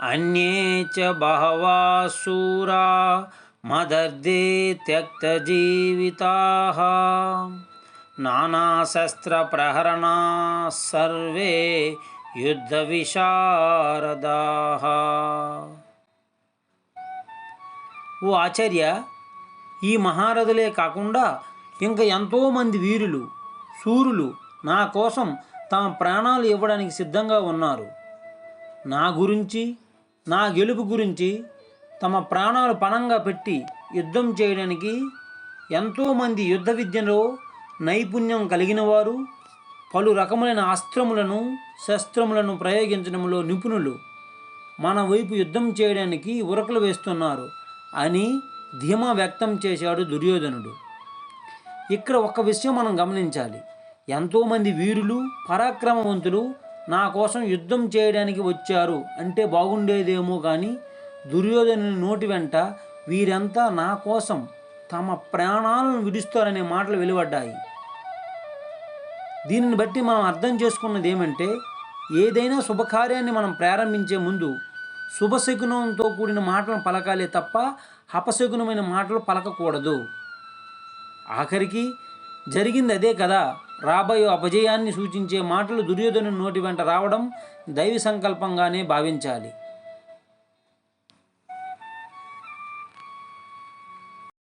అన్యే చ బహవా శూరా మదర్దే త్యక్తజీవితాః నానాశస్త్రప్రహరణా సర్వే యుద్ధ విశారదాః. ఓ ఆచార్య, ఈ మహారథులే కాకుండా ఇంకా ఎంతోమంది వీరులు శూరులు నా కోసం తమ ప్రాణాలు ఇవ్వడానికి సిద్ధంగా ఉన్నారు. నా గురించి, నా గెలుపు గురించి తమ ప్రాణాలు పణంగా పెట్టి యుద్ధం చేయడానికి ఎంతోమంది యుద్ధ విద్యలో నైపుణ్యం కలిగిన వారు, పలు రకములైన అస్త్రములను శస్త్రములను ప్రయోగించడంలో నిపుణులు మన వైపు యుద్ధం చేయడానికి ఉరకలు వేస్తున్నారు అని ధీమా వ్యక్తం చేశాడు దుర్యోధనుడు. ఇక్కడ ఒక విషయం మనం గమనించాలి. ఎంతోమంది వీరులు పరాక్రమవంతులు నా కోసం యుద్ధం చేయడానికి వచ్చారు అంటే బాగుండేదేమో, కానీ దుర్యోధనుని నోటి వెంట వీరంతా నా కోసం తమ ప్రాణాలను విడుస్తారనే మాటలు వెలువడ్డాయి. దీనిని బట్టి మనం అర్థం చేసుకున్నది ఏమంటే, ఏదైనా శుభకార్యాన్ని మనం ప్రారంభించే ముందు శుభశకునంతో కూడిన మాటలను పలకాలే తప్ప అపశకునమైన మాటలు పలకకూడదు. ఆఖరికి జరిగింది అదే కదా. రాబోయే అపజయాన్ని సూచించే మాటలు దుర్యోధను నోటి వెంట రావడం దైవ సంకల్పంగానే భావించాలి.